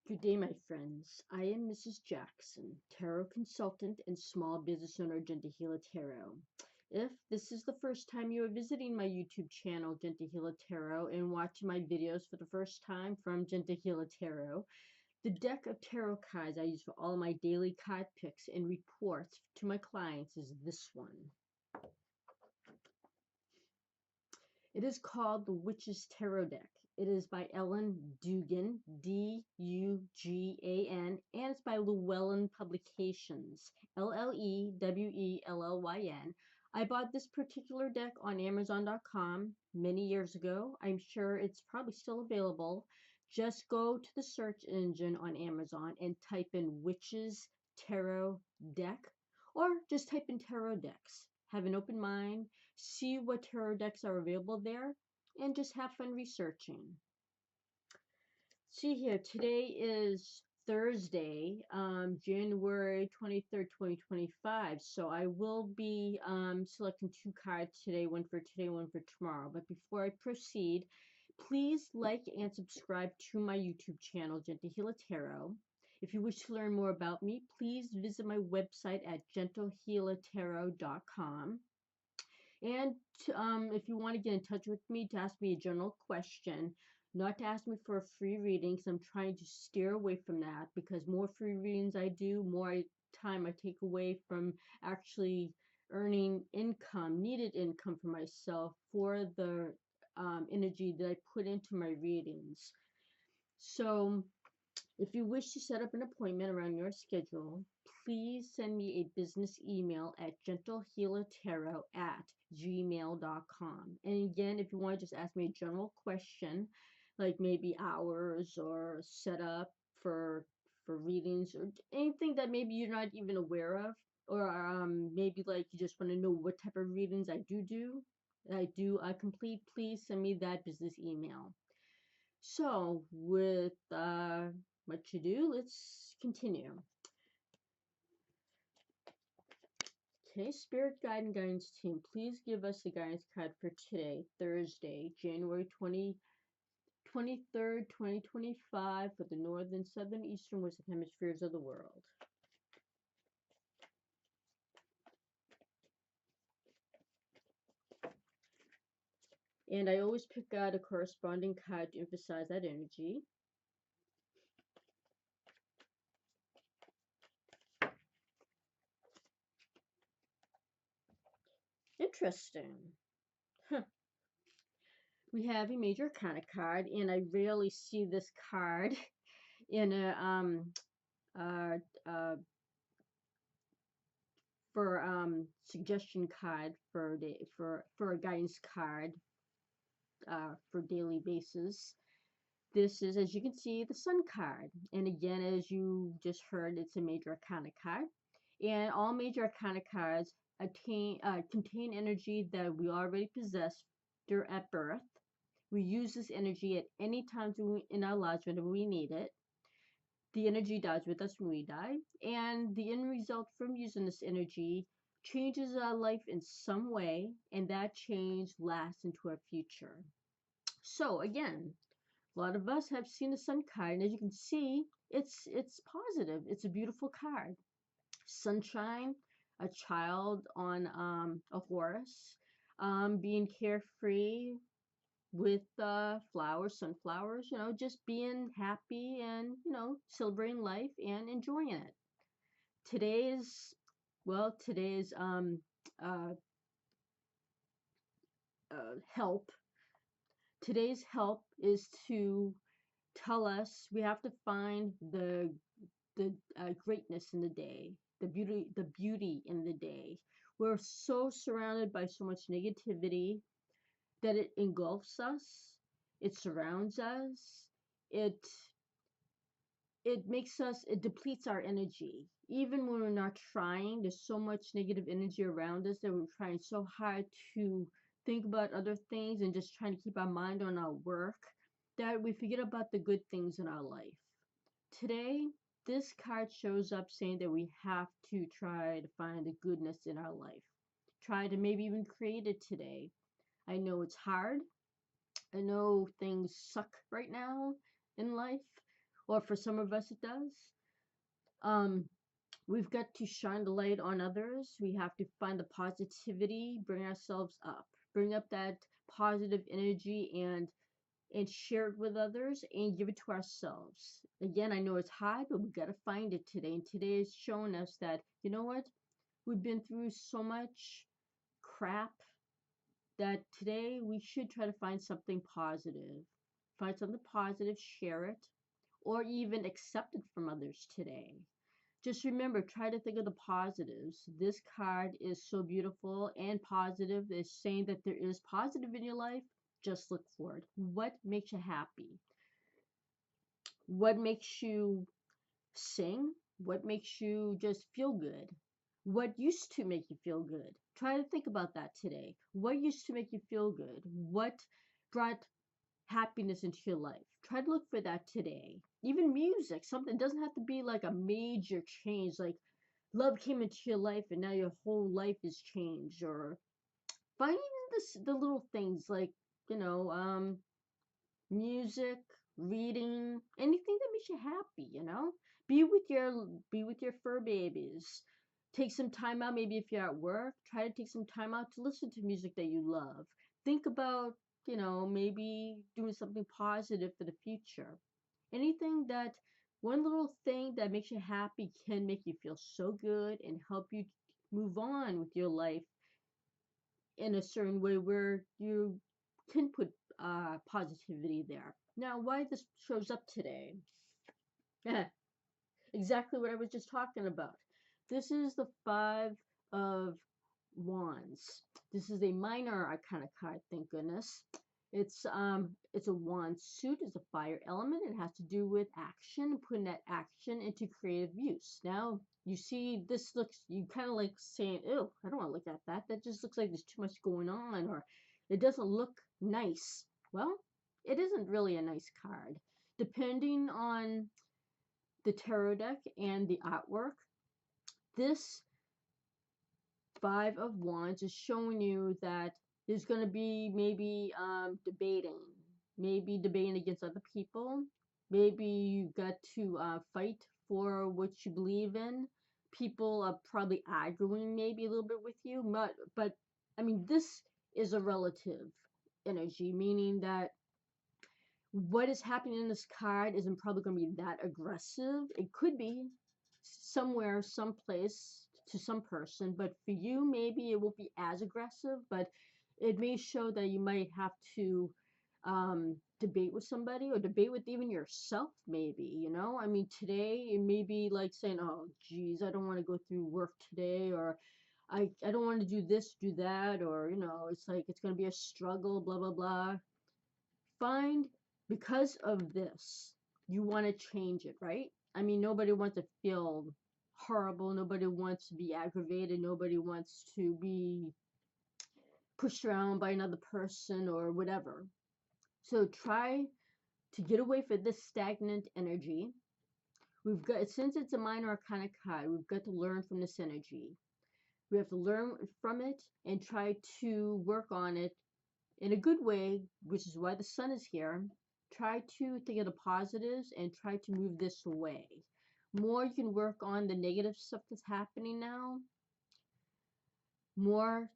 Good day, my friends. I am Mrs. Jackson, tarot consultant and small business owner, Gentle Healer Tarot. If this is the first time you are visiting my YouTube channel, Gentle Healer Tarot, and watching my videos for the first time from Gentle Healer Tarot, the deck of tarot cards I use for all my daily card picks and reports to my clients is this one. It is called the Witch's Tarot Deck. It is by Ellen Dugan, Dugan, and it's by Llewellyn Publications, Llewellyn. I bought this particular deck on Amazon.com many years ago. I'm sure it's probably still available. Just go to the search engine on Amazon and type in Witch's Tarot Deck, or just type in tarot decks. Have an open mind, see what tarot decks are available there, and just have fun researching. See here, today is Thursday, January 23rd, 2025. So I will be selecting two cards today, one for today, one for tomorrow. But before I proceed, please like and subscribe to my YouTube channel, Gentle Healer Tarot. If you wish to learn more about me, please visit my website at gentlehealertarot.com. And if you want to get in touch with me to ask me a general question, not to ask me for a free reading, because I'm trying to steer away from that, because more free readings I do, more time I take away from actually earning income, needed income for myself for the energy that I put into my readings. So if you wish to set up an appointment around your schedule, please send me a business email at gentlehealertarot@gmail.com. And again, if you want to just ask me a general question, like maybe hours or setup for readings or anything that maybe you're not even aware of, or maybe like you just want to know what type of readings I complete, please send me that business email. So with much ado, let's continue. Okay, Spirit Guide and Guidance Team, please give us the guidance card for today, Thursday, January 23rd, 2025, for the northern, southern, eastern, western hemispheres of the world. And I always pick out a corresponding card to emphasize that energy. Interesting. Huh. We have a Major Arcana card, and I rarely see this card in a suggestion card for a guidance card for daily basis. This is, as you can see, the Sun card, and again, as you just heard, it's a Major Arcana card, and all Major Arcana cards contain energy that we already possess at birth. We use this energy at any time in our lives whenever we need it. The energy dies with us when we die, and the end result from using this energy changes our life in some way, and that change lasts into our future. So again, a lot of us have seen the Sun card, and as you can see, it's positive. It's a beautiful card. Sunshine, a child on a horse, being carefree with flowers, sunflowers, just being happy and, celebrating life and enjoying it. Today's help. Today's help is to tell us we have to find the greatness in the day, the beauty in the day. We're so surrounded by so much negativity that it engulfs us, it surrounds us, it depletes our energy. Even when we're not trying, there's so much negative energy around us that we're trying so hard to think about other things and just trying to keep our mind on our work that we forget about the good things in our life. Today, this card shows up saying that we have to try to find the goodness in our life. Try to maybe even create it today. I know it's hard. I know things suck right now in life. or for some of us it does. We've got to shine the light on others. We have to find the positivity, bring ourselves up, bring up that positive energy and share it with others and give it to ourselves. Again, I know it's hard, but we got to find it today. And today is showing us that, you know what? We've been through so much crap that today we should try to find something positive. Find something positive, share it, or even accept it from others today. Just remember, try to think of the positives. This card is so beautiful and positive. It's saying that there is positive in your life. Just look for it. What makes you happy? What makes you sing? What makes you just feel good? What used to make you feel good? Try to think about that today. What used to make you feel good? What brought happiness into your life? Try to look for that today. Even music, something doesn't have to be like a major change, like love came into your life and now your whole life is changed. Or find the little things like, you know, music, reading, anything that makes you happy, you know? Be with your fur babies. Take some time out, maybe if you're at work, try to take some time out to listen to music that you love. Think about, you know, maybe doing something positive for the future. Anything that one little thing that makes you happy can make you feel so good and help you move on with your life in a certain way where you can put positivity there. Now, why this shows up today? Exactly what I was just talking about. This is the Five of Wands. This is a minor arcana card, thank goodness. It's a wand suit, it's a fire element. It has to do with action, putting that action into creative use. Now you see this looks, you kind of like saying, ew, I don't want to look at that. That just looks like there's too much going on, or it doesn't look nice. Well, it isn't really a nice card. Depending on the tarot deck and the artwork, this Five of Wands is showing you that there's going to be maybe debating against other people. Maybe you got to fight for what you believe in. People are probably arguing maybe a little bit with you, but I mean, this is a relative energy, meaning that what is happening in this card isn't probably going to be that aggressive. It could be somewhere, someplace to some person, but for you, maybe it won't be as aggressive, but it may show that you might have to debate with somebody or debate with even yourself, maybe, you know? I mean, today it may be like saying, oh, geez, I don't want to go through work today, or I don't want to do this, do that, or, you know, it's like it's going to be a struggle, blah, blah, blah. Find, because of this, you want to change it, right? I mean, nobody wants to feel horrible. Nobody wants to be aggravated. Nobody wants to be pushed around by another person or whatever. So try to get away from this stagnant energy. We've got, since it's a minor arcana card, we've got to learn from this energy. We have to learn from it and try to work on it in a good way, which is why the sun is here. Try to think of the positives and try to move this away. More you can work on the negative stuff that's happening now, more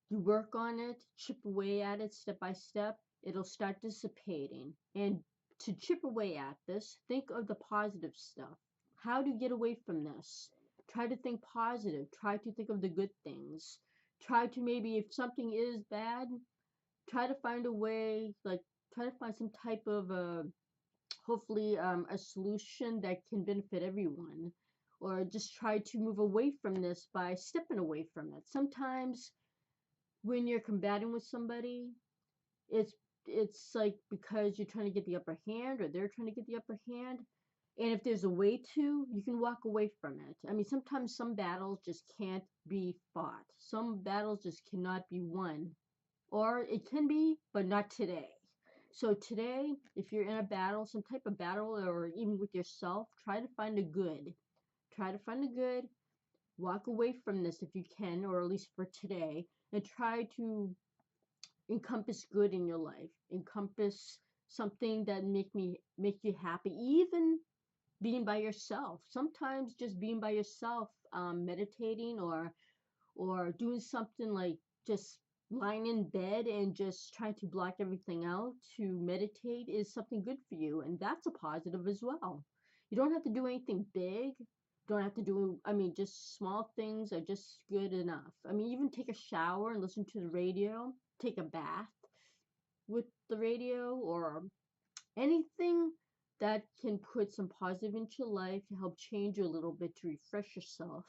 you work on it, chip away at it step by step, it'll start dissipating. And to chip away at this, think of the positive stuff. How to get away from this? Try to think positive. Try to think of the good things. Try to, maybe if something is bad, try to find a way, like try to find some type of hopefully a solution that can benefit everyone, or just try to move away from this by stepping away from it. Sometimes when you're combating with somebody, it's it's like because you're trying to get the upper hand or they're trying to get the upper hand, and if there's a way to, you can walk away from it. I mean, sometimes some battles just can't be fought. Some battles just cannot be won, or it can be, but not today. So today, if you're in a battle, some type of battle, or even with yourself, try to find a good. Try to find a good. Walk away from this if you can, or at least for today, and try to encompass good in your life. Encompass something that make you happy, even being by yourself. Sometimes just being by yourself, meditating or doing something like just lying in bed and just trying to block everything out to meditate is something good for you, and that's a positive as well. You don't have to do anything big. Don't have to do, I mean, just small things are just good enough. I mean, even take a shower and listen to the radio, take a bath with the radio, or anything that can put some positive into your life to help change you a little bit, to refresh yourself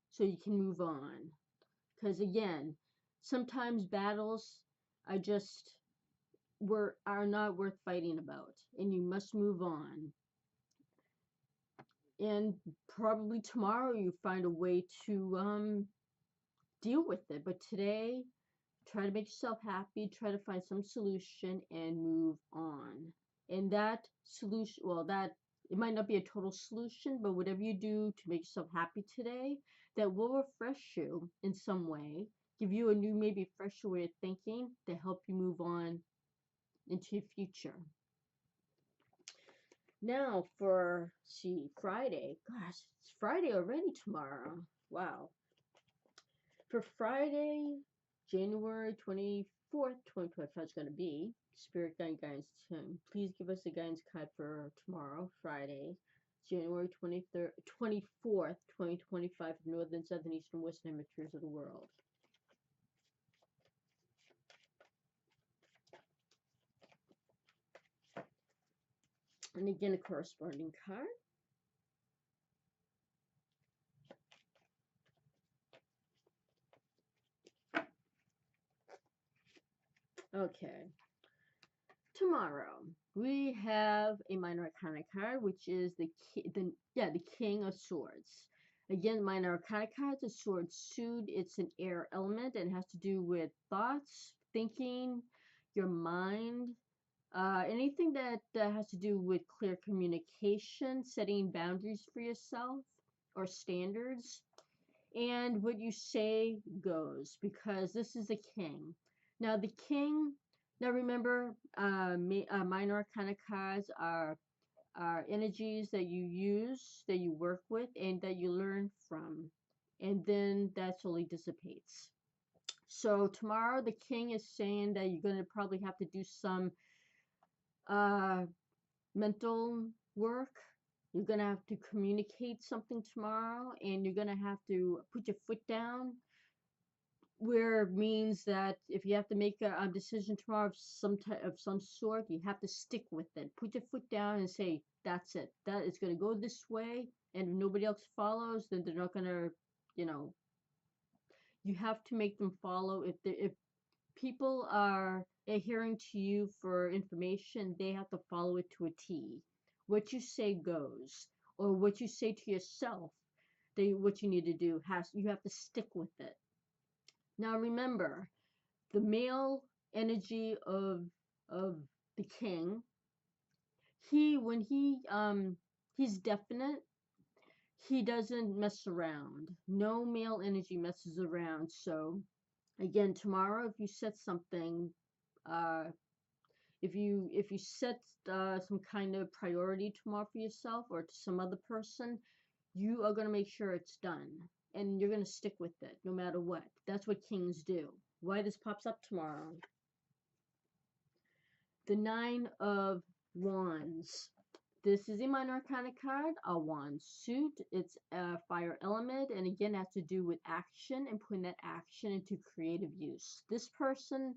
so you can move on. Because again, sometimes battles are just are not worth fighting about, and you must move on. And probably tomorrow you find a way to deal with it. But today, try to make yourself happy, try to find some solution and move on. And that solution, well, that it might not be a total solution, but whatever you do to make yourself happy today, that will refresh you in some way, give you a new, maybe fresher way of thinking to help you move on into your future. Now for, see, Friday. Gosh, it's Friday already tomorrow. Wow. For Friday, January 24th, 2025 is going to be Spirit Guidance Team. Please give us a guidance card for tomorrow, Friday, January 24th, 2025, for Northern, Southern, Eastern, Western Hemispheres of the world. And again, a corresponding card. Okay. Tomorrow we have a Minor Arcana card, which is the King of Swords. Again, Minor Arcana cards, a sword suit. It's an air element and has to do with thoughts, thinking, your mind, anything that has to do with clear communication, setting boundaries for yourself or standards. And what you say goes, because this is the king. Now the king, now remember, minor arcana cards are energies that you use, that you work with, and that you learn from, and then that slowly dissipates. So tomorrow the king is saying that you're going to probably have to do some mental work. You're going to have to communicate something tomorrow, and you're going to have to put your foot down, where it means that if you have to make a decision tomorrow of some sort, you have to stick with it. Put your foot down and say, that's it. That is going to go this way, and if nobody else follows, then they're not going to, you know, you have to make them follow. If people are adhering to you for information, they have to follow it to a T. What you say goes, or what you say to yourself, what you need to do, you have to stick with it. Now remember, the male energy of the king, he's definite. He doesn't mess around. No male energy messes around. So again, tomorrow, if you set something, uh, if you set some kind of priority tomorrow for yourself or to some other person, you are going to make sure it's done, and you're going to stick with it no matter what. That's what kings do. Why this pops up tomorrow? The Nine of Wands. This is a Minor Arcana card, a wand suit. It's a fire element, and again, has to do with action and putting that action into creative use. This person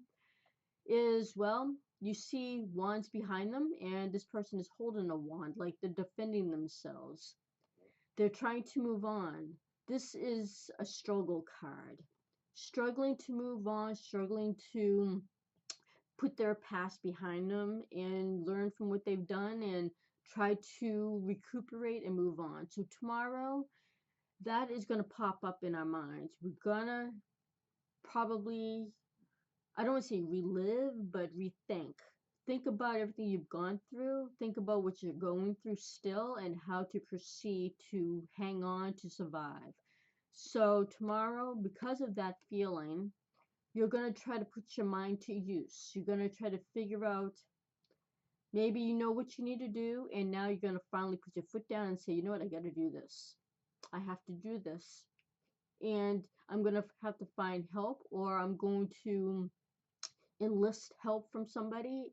is, well, you see wands behind them, and this person is holding a wand, like they're defending themselves. They're trying to move on. This is a struggle card. Struggling to move on, struggling to put their past behind them and learn from what they've done and try to recuperate and move on. So tomorrow, that is going to pop up in our minds. We're going to probably, I don't want to say relive, but rethink. Think about everything you've gone through. Think about what you're going through still and how to proceed to hang on, to survive. So tomorrow, because of that feeling, you're going to try to put your mind to use. You're going to try to figure out Maybe you know what you need to do, and now you're going to finally put your foot down and say, you know what, I got to do this. I have to do this. And I'm going to have to find help, or I'm going to enlist help from somebody.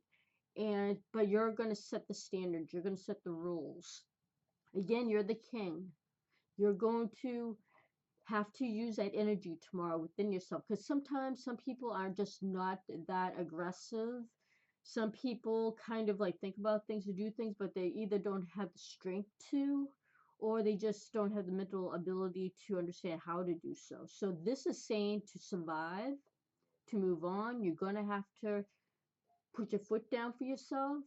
But you're going to set the standards. You're going to set the rules. Again, you're the king. You're going to have to use that energy tomorrow within yourself, because sometimes some people are just not that aggressive. Some people kind of like think about things to do things, but they either don't have the strength to, or they just don't have the mental ability to understand how to do so. So this is saying to survive, to move on, you're going to have to put your foot down for yourself.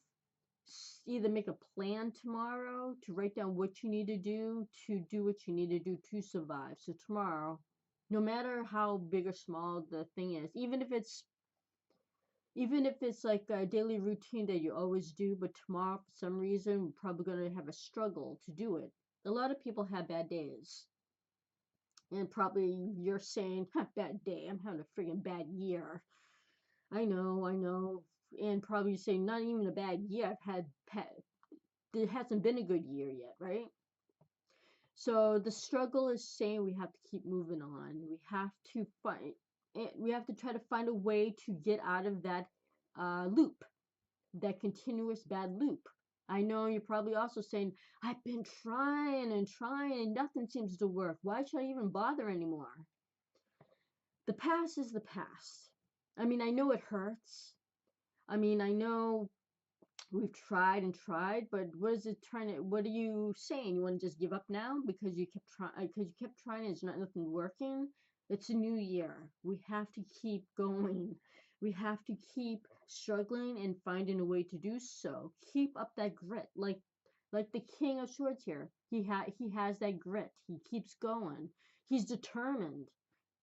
Either make a plan tomorrow to write down what you need to do what you need to do to survive. So tomorrow, no matter how big or small the thing is, even if it's like a daily routine that you always do, but tomorrow for some reason we're probably going to have a struggle to do it. A lot of people have bad days, and probably you're saying, bad day, I'm having a friggin' bad year. I know. And probably saying, not even a bad year, it hasn't been a good year yet, right? So the struggle is saying we have to keep moving on. We have to try to find a way to get out of that loop, that continuous bad loop. I know you're probably also saying, I've been trying and trying and nothing seems to work. Why should I even bother anymore? The past is the past. I mean, I know it hurts. I mean, I know we've tried and tried, but what are you saying? You want to just give up now because you kept trying and it's not nothing working? It's a new year. We have to keep going. We have to keep struggling and finding a way to do so. Keep up that grit. Like the King of Swords here. He has that grit. He keeps going. He's determined.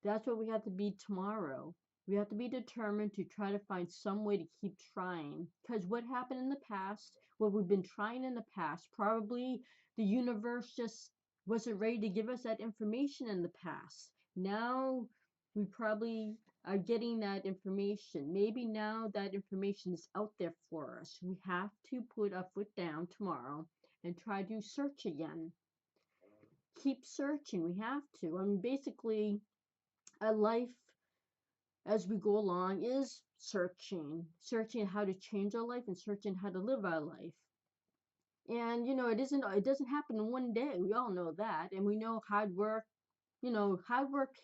That's what we have to be tomorrow. We have to be determined to try to find some way to keep trying. Because what happened in the past, what we've been trying in the past, probably the universe just wasn't ready to give us that information in the past. Now we probably are getting that information. Maybe now that information is out there for us. We have to put our foot down tomorrow and try to search again. Keep searching. We have to. I mean, basically, a life as we go along is searching how to change our life and searching how to live our life. And it doesn't happen in one day. We all know that. And we know hard work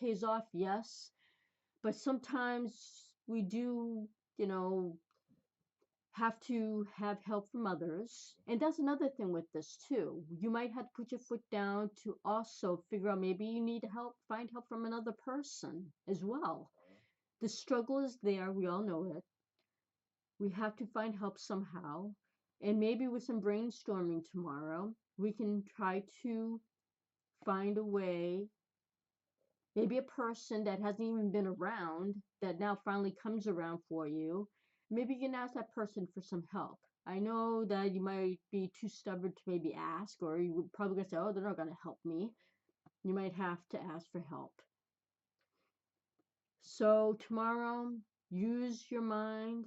pays off, yes, but sometimes we do, you know, have to have help from others. And that's another thing with this too. You might have to put your foot down to also figure out, maybe you need help, find help from another person as well. The struggle is there. We all know it. We have to find help somehow. And maybe with some brainstorming tomorrow, we can try to find a way. Maybe a person that hasn't even been around that now finally comes around for you. Maybe you can ask that person for some help. I know that you might be too stubborn to maybe ask, or you would probably gonna say, oh, they're not going to help me. You might have to ask for help. So tomorrow, use your mind,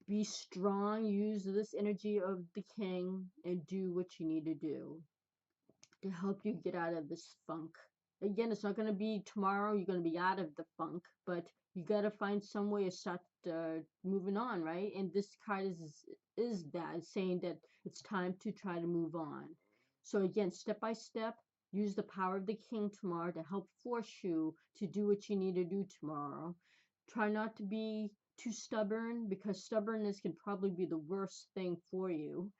be strong, use this energy of the king, and do what you need to do to help you get out of this funk. Again, it's not going to be tomorrow, you're going to be out of the funk, but you got to find some way to start moving on, right? And this card is that, it's saying that it's time to try to move on. So again, step by step, use the power of the king tomorrow to help force you to do what you need to do tomorrow. Try not to be too stubborn, because stubbornness can probably be the worst thing for you.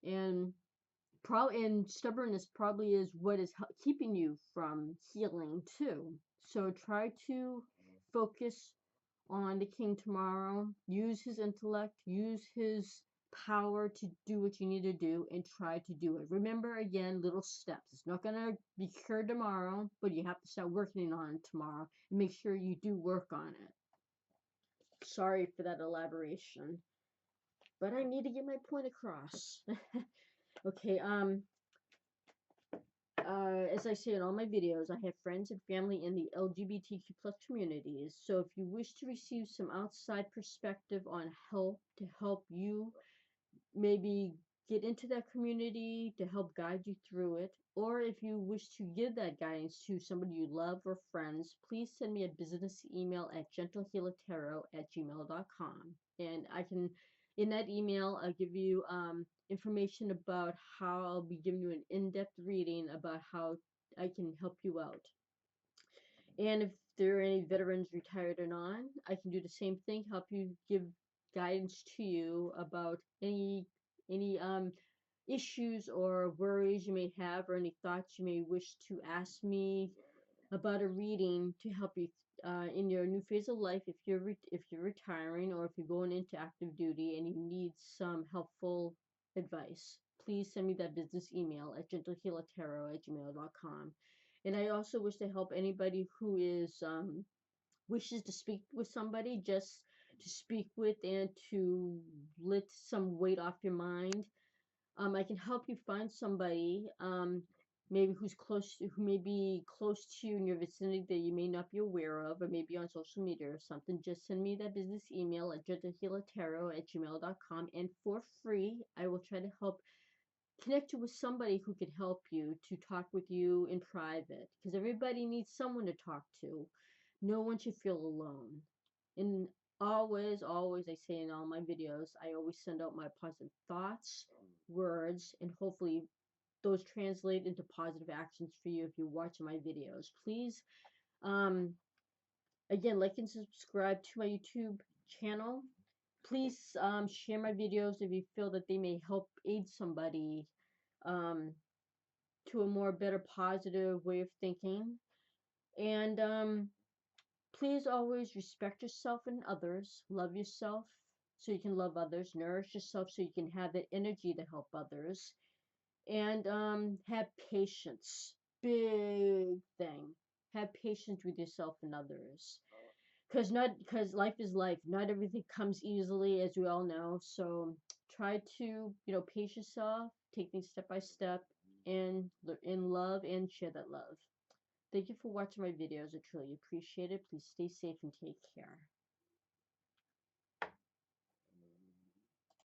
And stubbornness probably is what is keeping you from healing too. So try to focus on the king tomorrow. Use his intellect, use his power to do what you need to do, and try to do it. Remember, again, little steps. It's not going to be cured tomorrow, but you have to start working on it tomorrow and make sure you do work on it. Sorry for that elaboration, but I need to get my point across. Okay, as I say in all my videos, I have friends and family in the LGBTQ plus communities. So if you wish to receive some outside perspective on help to help you maybe get into that community to help guide you through it, or if you wish to give that guidance to somebody you love or friends, please send me a business email at gentlehealertarot@gmail.com. And I can, in that email, I'll give you information about how I'll be giving you an in-depth reading about how I can help you out. And if there are any veterans, retired or non, I can do the same thing, help you, give guidance to you about any issues or worries you may have, or any thoughts you may wish to ask me about a reading to help you in your new phase of life, if you're retiring or if you're going into active duty and you need some helpful advice. Please send me that business email at gentlehealertarot@gmail.com. And I also wish to help anybody who is wishes to speak with somebody, just to speak with and to let some weight off your mind. I can help you find somebody, maybe who may be close to you in your vicinity that you may not be aware of, or maybe on social media or something. Just send me that business email at gentlehealertarot@gmail.com, and for free, I will try to help connect you with somebody who can help you, to talk with you in private, because everybody needs someone to talk to. No one should feel alone. And always, I say in all my videos, I always send out my positive thoughts, words, and hopefully those translate into positive actions for you if you watch my videos. Please, um, again, like and subscribe to my YouTube channel. Please share my videos if you feel that they may help aid somebody um, to a more better positive way of thinking. And please always respect yourself and others. Love yourself so you can love others. Nourish yourself so you can have that energy to help others. And have patience. Big thing. Have patience with yourself and others. Because life is life. Not everything comes easily, as we all know. So try to, pace yourself, take things step by step, and in love, and share that love. Thank you for watching my videos. I truly appreciate it. Please stay safe and take care.